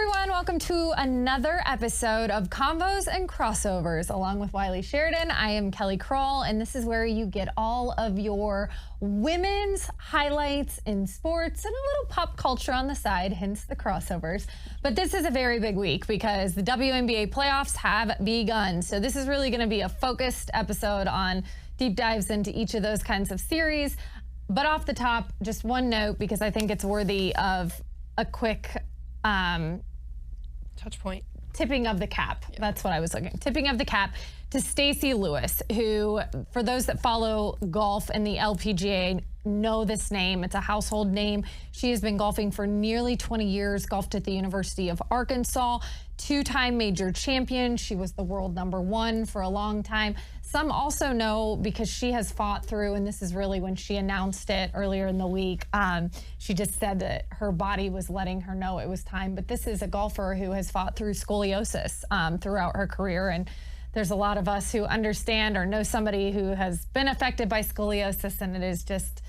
everyone, welcome to another episode of Convos and Crossovers. Along with Wiley Sheridan, I am Kelly Kroll, and this is where you get all of your women's highlights in sports and a little pop culture on the side, hence the crossovers. But this is a very big week because the WNBA playoffs have begun. So this is really going to be a focused episode on deep dives into each of those kinds of series. But off the top, just one note, because I think it's worthy of a quick touch point. Tipping of the cap. Yep. That's what I was looking. Tipping of the cap to Stacey Lewis, who, for those that follow golf and the LPGA, know this name. It's a household name. She has been golfing for nearly 20 years, golfed at the University of Arkansas, two-time major champion. She was the world #1 for a long time. Some also know because she has fought through, and this is really when she announced it earlier in the week, she just said that her body was letting her know it was time. But this is a golfer who has fought through scoliosis throughout her career, and there's a lot of us who understand or know somebody who has been affected by scoliosis, and it is just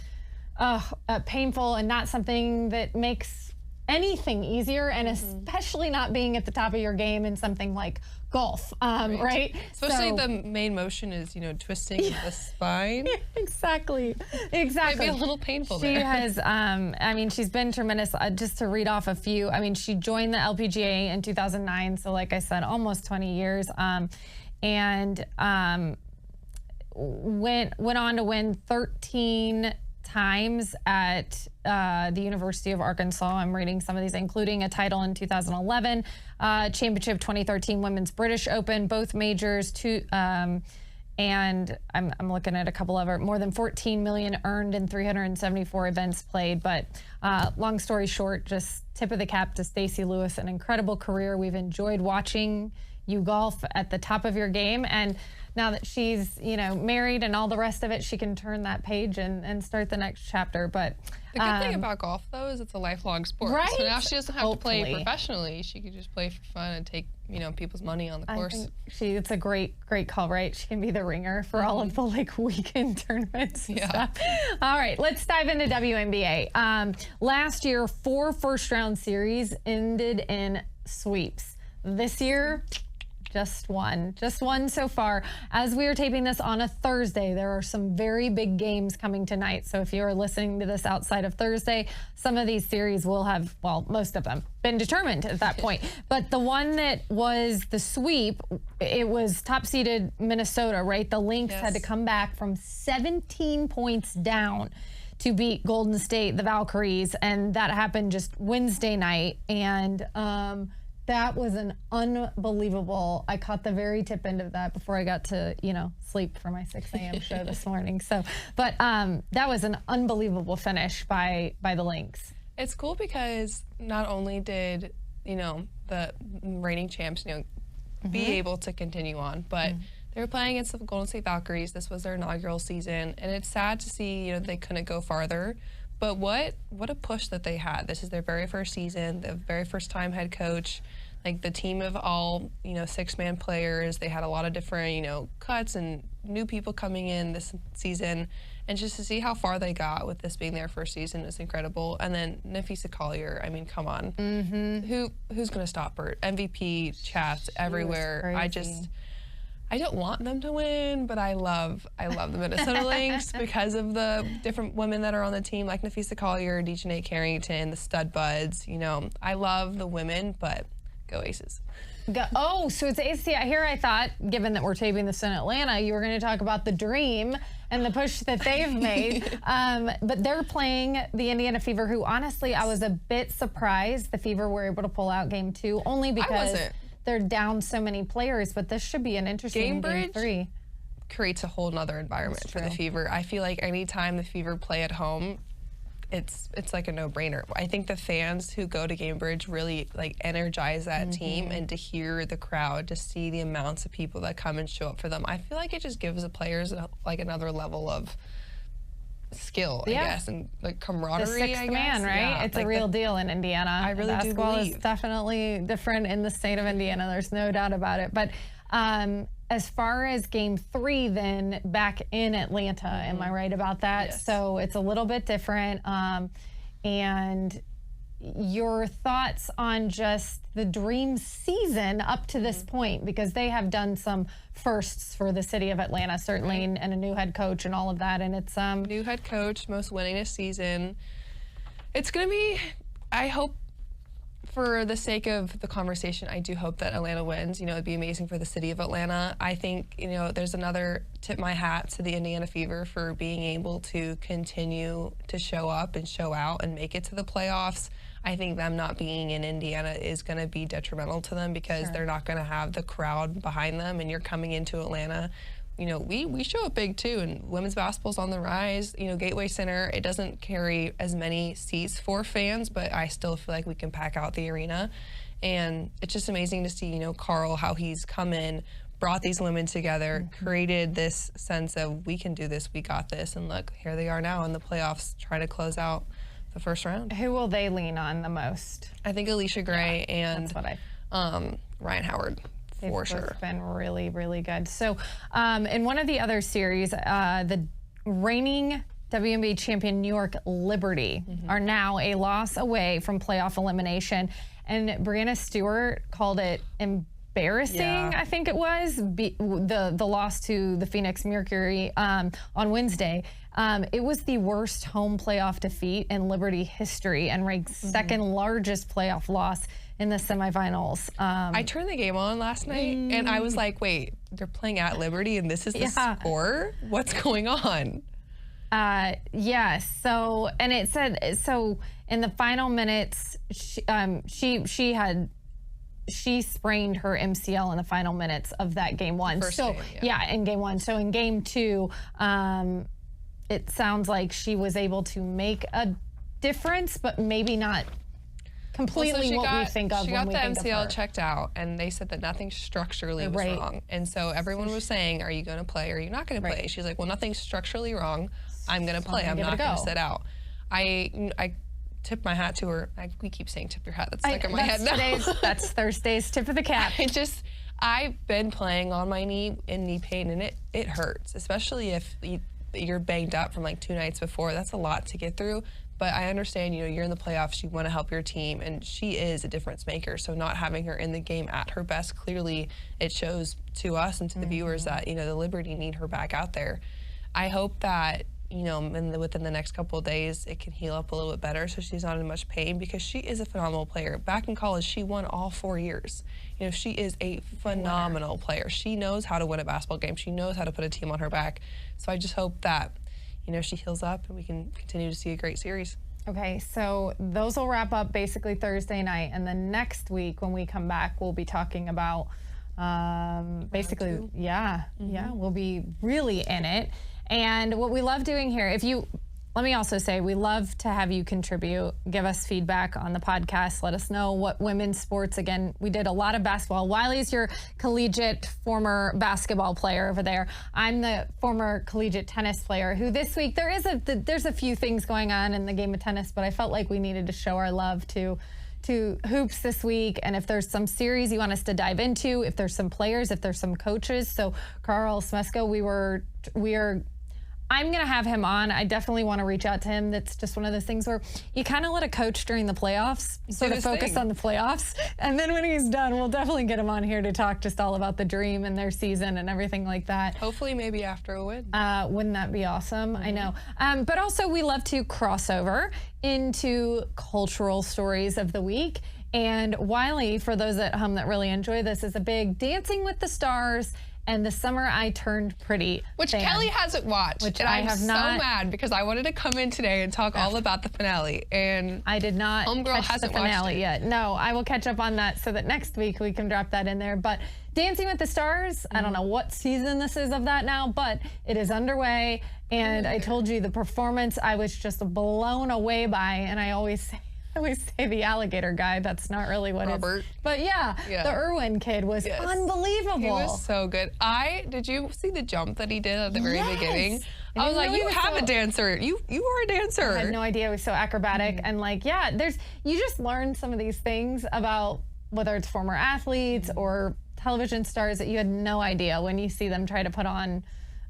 painful and not something that makes anything easier, and especially not being at the top of your game in something like golf, right? Especially so, the main motion is, twisting the spine. Exactly. Might be a little painful there. She has, she's been tremendous. Just to read off a few, she joined the LPGA in 2009, so like I said, almost 20 years, and went on to win 13 times at the University of Arkansas. I'm reading some of these, including a title in 2011, championship 2013 Women's British Open, both majors, and I'm looking at a couple of more than 14 million earned in 374 events played. But long story short, just tip of the cap to Stacey Lewis, an incredible career. We've enjoyed watching you golf at the top of your game, and now that she's, married and all the rest of it, she can turn that page and start the next chapter. But the good thing about golf, though, is it's a lifelong sport. Right? So now she doesn't have to play professionally. She could just play for fun and take, people's money on the course. It's a great call, right? She can be the ringer for all of the weekend tournaments and stuff. All right, let's dive into WNBA. Last year, 4 first-round series ended in sweeps. This year, just one so far. As we are taping this on a Thursday, there are some very big games coming tonight. So if you are listening to this outside of Thursday, some of these series will have, well, most of them, been determined at that point. But the one that was the sweep, it was top-seeded Minnesota, right? The Lynx had to come back from 17 points down to beat Golden State, the Valkyries, and that happened just Wednesday night. And that was an unbelievable, I caught the very tip end of that before I got to, sleep for my 6 a.m. show this morning. So, but that was an unbelievable finish by the Lynx. It's cool because not only did, the reigning champs, be able to continue on, but they were playing against the Golden State Valkyries. This was their inaugural season, and it's sad to see, they couldn't go farther. But what a push that they had. This is their very first season, the very first time head coach. Like the team of all, 6-man players. They had a lot of different, cuts and new people coming in this season. And just to see how far they got with this being their first season is incredible. And then Nafisa Collier, come on. Who's going to stop her? MVP chats everywhere. I don't want them to win, but I love the Minnesota Lynx because of the different women that are on the team, like Nafisa Collier, Dejanay Carrington, the stud buds. I love the women, but go Aces. So it's Aces. Here I thought, given that we're taping this in Atlanta, you were going to talk about the Dream and the push that they've made. But they're playing the Indiana Fever, who honestly I was a bit surprised the Fever were able to pull out Game 2, only because they're down so many players, but this should be an interesting Game 3. Creates a whole nother environment for the Fever. I feel like anytime the Fever play at home, it's like a no-brainer. I think the fans who go to Gamebridge really energize that team, and to hear the crowd, to see the amounts of people that come and show up for them, I feel like it just gives the players another level of skill, I guess, and camaraderie. The sixth man, right? Yeah, it's a real deal in Indiana. I really do believe. Basketball is definitely different in the state of Indiana. There's no doubt about it. But as far as Game 3, then back in Atlanta, am I right about that? Yes. So it's a little bit different, and your thoughts on just the dream season up to this point, because they have done some firsts for the city of Atlanta, certainly, and a new head coach and all of that. And it's new head coach, most winningest season. It's going to be, I hope, for the sake of the conversation, I do hope that Atlanta wins. You know, it'd be amazing for the city of Atlanta. I think, you know, there's another tip my hat to the Indiana Fever for being able to continue to show up and show out and make it to the playoffs. I think them not being in Indiana is going to be detrimental to them, because they're not going to have the crowd behind them, and you're coming into Atlanta. You know, we show up big too, and women's basketball's on the rise. You know, Gateway Center, it doesn't carry as many seats for fans, but I still feel like we can pack out the arena. And it's just amazing to see, you know, Carl, how he's come in, brought these women together, created this sense of we can do this, we got this, and look, here they are now in the playoffs trying to close out the first round. Who will they lean on the most? I think Alicia Gray and that's what Ryan Howard. For sure. It's been really, really good. So in one of the other series, the reigning WNBA champion New York Liberty are now a loss away from playoff elimination. And Breanna Stewart called it embarrassing, I think it was, the loss to the Phoenix Mercury on Wednesday. It was the worst home playoff defeat in Liberty history and ranked second largest playoff loss in the semifinals. I turned the game on last night and I was like, wait, they're playing at Liberty and this is the score? What's going on? Yes. So, and it said, so in the final minutes, she sprained her MCL in the final minutes of that game one. So, in game one. So in game two, it sounds like she was able to make a difference, but maybe not completely we think of when we think of her. She got the MCL checked out, and they said that nothing structurally was wrong. And so everyone was saying, are you going to play or are you not going to play? She's like, well, nothing's structurally wrong. I'm going to play. I'm not going to sit out. I tip my hat to her. We keep saying tip your hat. That's stuck in my head now. That's Thursday's tip of the cap. I've been playing on my knee in knee pain, and it hurts, especially if you're banged up from like 2 nights before. That's a lot to get through. But I understand, you know, you're in the playoffs, you want to help your team, and she is a difference maker. So not having her in the game at her best, clearly it shows to us and to the viewers that, you know, the Liberty need her back out there. I hope that, you know, within the next couple of days, it can heal up a little bit better so she's not in much pain, because she is a phenomenal player. Back in college, she won all 4 years. You know, she is a phenomenal player. She knows how to win a basketball game. She knows how to put a team on her back. So I just hope that, you know, she heals up and we can continue to see a great series. Okay, so those will wrap up basically Thursday night, and then next week when we come back, we'll be talking about basically, we'll be really in it. And what we love doing here, let me also say, we love to have you contribute, give us feedback on the podcast, let us know what women's sports, again, we did a lot of basketball. Wiley's your collegiate former basketball player over there. I'm the former collegiate tennis player, who this week, there's a few things going on in the game of tennis, but I felt like we needed to show our love to hoops this week. And if there's some series you want us to dive into, if there's some players, if there's some coaches. So Carl Smesco, I'm going to have him on. I definitely want to reach out to him. That's just one of those things where you kind of let a coach during the playoffs sort of focus on the playoffs. And then when he's done, we'll definitely get him on here to talk just all about the dream and their season and everything like that. Hopefully maybe after a win. Wouldn't that be awesome? I know. But also we love to cross over into cultural stories of the week. And Wiley, for those at home that really enjoy this, is a big Dancing with the Stars and The Summer I Turned Pretty Which fan. Kelly hasn't watched. Which and I have not. I'm so mad because I wanted to come in today and talk all about the finale. And I did not catch the finale yet. No, I will catch up on that so that next week we can drop that in there. But Dancing with the Stars, I don't know what season this is of that now, but it is underway. And I told you the performance I was just blown away by. And I always say the alligator guy. That's not really what Robert. It's. But the Irwin kid was unbelievable. He was so good. Did you see the jump that he did at the very beginning? I was like, you have a dancer. You are a dancer. I had no idea. It was so acrobatic. And you just learn some of these things about whether it's former athletes or television stars that you had no idea when you see them try to put on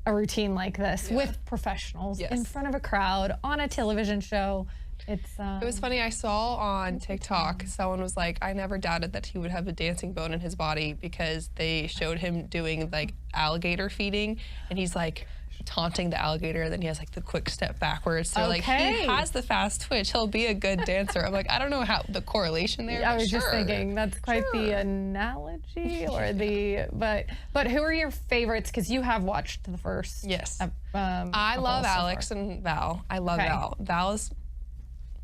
a routine like this with professionals in front of a crowd on a television show. It's It was funny, I saw on TikTok, someone was like, I never doubted that he would have a dancing bone in his body because they showed him doing like alligator feeding, and he's like taunting the alligator, and then he has like the quick step backwards. So like he has the fast twitch, he'll be a good dancer. I'm like, I don't know how the correlation there. I was just thinking that's quite the analogy or the, but who are your favorites? Because you have watched the first. Yes. I love Alex and Val. I love Val. Val is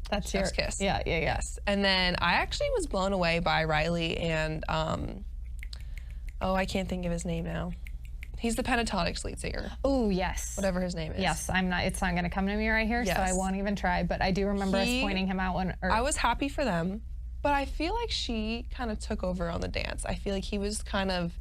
That's your kiss. Yeah. Yes. And then I actually was blown away by Riley and I can't think of his name now. He's the Pentatonics lead singer. Oh, yes. Whatever his name is. Yes, it's not going to come to me right here, so I won't even try, but I do remember us pointing him out I was happy for them, but I feel like she kind of took over on the dance. I feel like he was kind of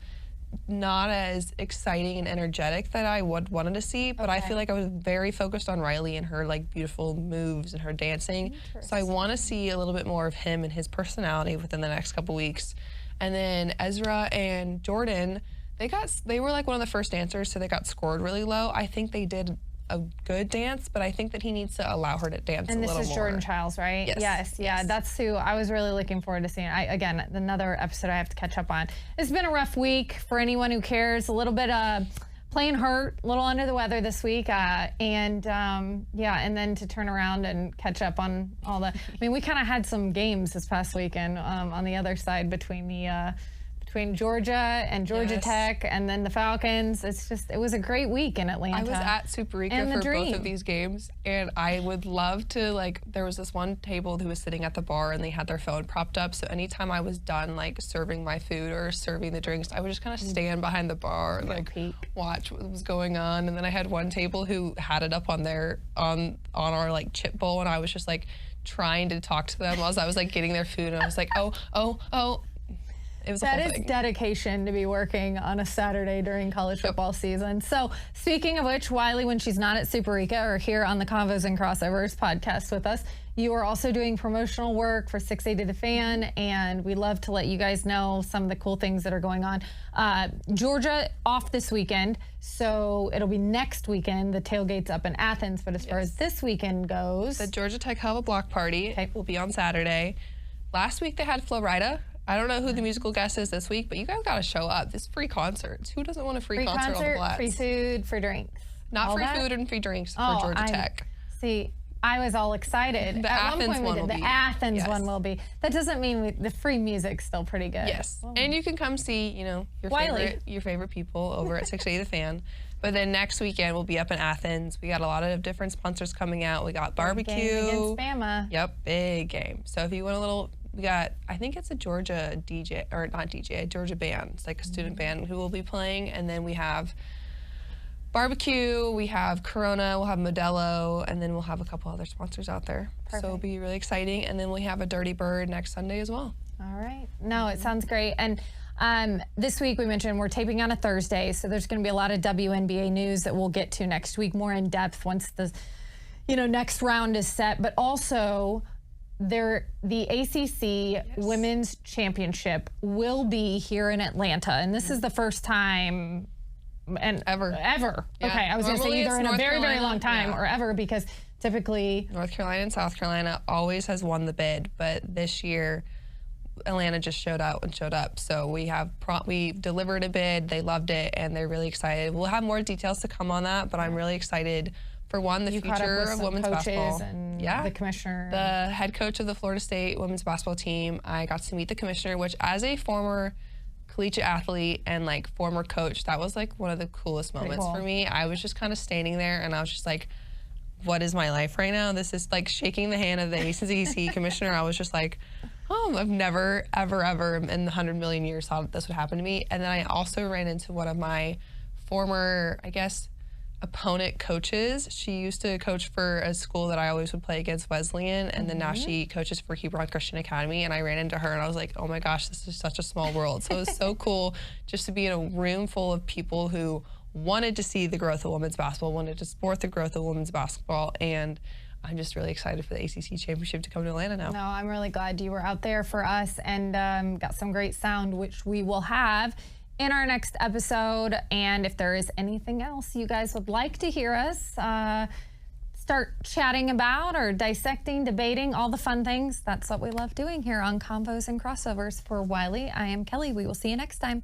not as exciting and energetic that I wanted to see, but I feel like I was very focused on Riley and her like beautiful moves and her dancing. So I want to see a little bit more of him and his personality within the next couple weeks. And then Ezra and Jordan, they were like one of the first dancers, so they got scored really low. I think they did a good dance, but I think that he needs to allow her to dance a little more. And this is Jordan Childs, right? Yes. Yeah, that's who I was really looking forward to seeing. Again, another episode I have to catch up on. It's been a rough week for anyone who cares. A little bit playing hurt, a little under the weather this week, and then to turn around and catch up on all the. I mean, we kind of had some games this past weekend on the other side between Georgia and Georgia Tech and then the Falcons. It was a great week in Atlanta. I was at Superica for both of these games, and I would love to, there was this one table who was sitting at the bar and they had their phone propped up, so anytime I was done serving my food or serving the drinks, I would just kind of stand behind the bar and watch what was going on. And then I had one table who had it up on our chip bowl, and I was just trying to talk to them as I was getting their food, and I was like, oh. That is dedication to be working on a Saturday during college football season. So speaking of which, Wiley, when she's not at Superica or here on the Convos and Crossovers podcast with us, you are also doing promotional work for 680 The Fan, and we love to let you guys know some of the cool things that are going on. Georgia off this weekend, so it'll be next weekend. The tailgate's up in Athens, but as far as this weekend goes... The Georgia Tech Hell of a Block Party will be on Saturday. Last week they had Florida. I don't know who the musical guest is this week, but you guys got to show up. This free concerts. Who doesn't want a free concert on the Blitz? Free food, free drinks. Not free food and free drinks for Georgia Tech. See, I was all excited. The Athens one will be. The Athens one will be. That doesn't mean the free music's still pretty good. Yes, and you can come see, your favorite people over at 680 The Fan. But then next weekend we'll be up in Athens. We got a lot of different sponsors coming out. We got barbecue. Game against Bama. Yep, big game. So if you want a little. We got, I think it's a Georgia DJ, or not DJ, a Georgia band. It's like a student band who will be playing. And then we have barbecue, we have Corona, we'll have Modelo, and then we'll have a couple other sponsors out there. Perfect. So it'll be really exciting. And then we have a Dirty Bird next Sunday as well. All right. No, it sounds great. And this week we mentioned we're taping on a Thursday, so there's going to be a lot of WNBA news that we'll get to next week more in depth once the next round is set. But also... the ACC Women's Championship will be here in Atlanta, and this is the first time ever. Yeah. Okay, I was going to say either in a very, very long time or ever, because typically North Carolina and South Carolina always has won the bid, but this year Atlanta just showed up. So we delivered a bid, they loved it, and they're really excited. We'll have more details to come on that, but I'm really excited. For one, the future of women's basketball. And the commissioner. The head coach of the Florida State women's basketball team. I got to meet the commissioner, which as a former collegiate athlete and former coach, that was one of the coolest moments for me. I was just kind of standing there and I was just like, what is my life right now? This is shaking the hand of the ACC commissioner. I was just like, oh, I've never, ever, ever in the 100 million years thought that this would happen to me. And then I also ran into one of my former, opponent coaches. She used to coach for a school that I always would play against, Wesleyan, and then now she coaches for Hebron Christian Academy, and I ran into her and I was like, oh my gosh, this is such a small world. So it was so cool just to be in a room full of people who wanted to see the growth of women's basketball, wanted to support the growth of women's basketball, and I'm just really excited for the ACC Championship to come to Atlanta now. No, I'm really glad you were out there for us and got some great sound, which we will have in our next episode. And if there is anything else you guys would like to hear us, start chatting about or dissecting, debating, all the fun things. That's what we love doing here on Convos and Crossovers. For Wiley, I am Kelly. We will see you next time.